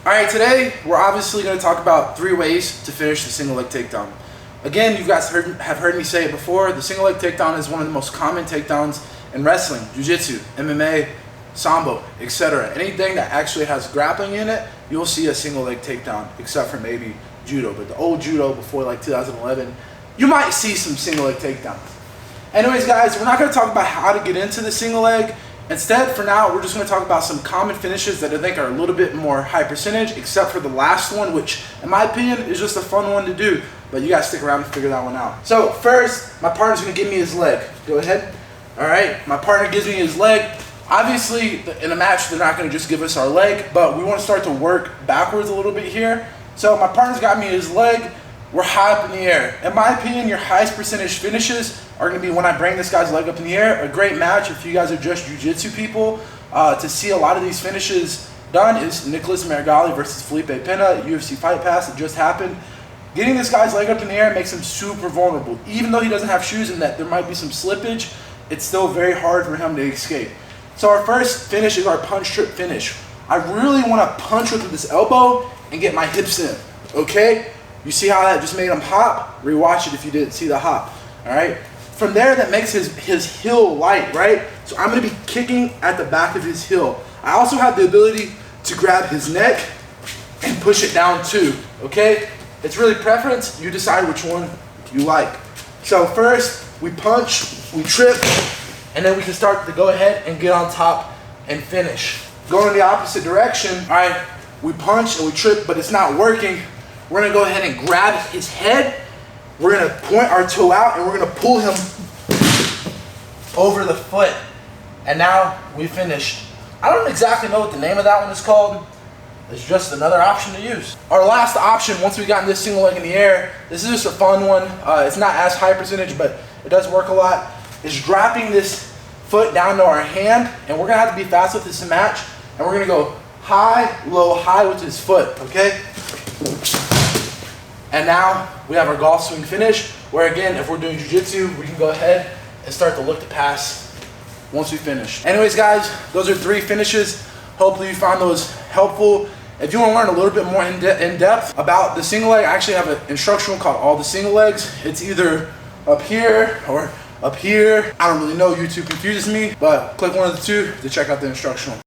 Alright, today we're obviously going to talk about 3 ways to finish the single leg takedown. Again, you guys have heard me say it before, the single leg takedown is one of the most common takedowns in wrestling, jiu-jitsu, MMA, sambo, etc. Anything that actually has grappling in it, you'll see a single leg takedown, except for maybe judo. But the old judo before like 2011, you might see some single leg takedowns. Anyways guys, we're not going to talk about how to get into the single leg. Instead, for now, we're just going to talk about some common finishes that I think are a little bit more high percentage, except for the last one, which in my opinion is just a fun one to do. But you guys stick around and figure that one out. So first, my partner's going to give me his leg. Go ahead. Alright, my partner gives me his leg. Obviously, in a match, they're not going to just give us our leg, but we want to start to work backwards a little bit here. So my partner's got me his leg. We're high up in the air. In my opinion, your highest percentage finishes are going to be when I bring this guy's leg up in the air. A great match, if you guys are just jiu-jitsu people, to see a lot of these finishes done is Nicholas Marigali versus Felipe Pena, UFC Fight Pass. It just happened. Getting this guy's leg up in the air makes him super vulnerable. Even though he doesn't have shoes and that there might be some slippage, it's still very hard for him to escape. So our first finish is our punch trip finish. I really want to punch with this elbow and get my hips in, okay? You see how that just made him hop? Rewatch it if you didn't see the hop, all right? From there, that makes his heel light, right? So I'm gonna be kicking at the back of his heel. I also have the ability to grab his neck and push it down too, okay? It's really preference, you decide which one you like. So first, we punch, we trip, and then we can start to go ahead and get on top and finish. Going in the opposite direction, all right, we punch and we trip, but it's not working. We're gonna go ahead and grab his head. We're gonna point our toe out and we're gonna pull him over the foot. And now we finished. I don't exactly know what the name of that one is called. It's just another option to use. Our last option, once we got this single leg in the air, this is just a fun one. It's not as high percentage, but it does work a lot, is dropping this foot down to our hand. And we're gonna have to be fast with this match. And we're gonna go high, low, high with his foot, okay? And now we have our golf swing finish, where again, if we're doing jiu-jitsu, we can go ahead and start to look to pass once we finish. Anyways guys, those are 3 finishes. Hopefully you found those helpful. If you want to learn a little bit more in depth about the single leg, I actually have an instructional called All the Single Legs. It's either up here or up here. I don't really know, YouTube confuses me, but click one of the 2 to check out the instructional.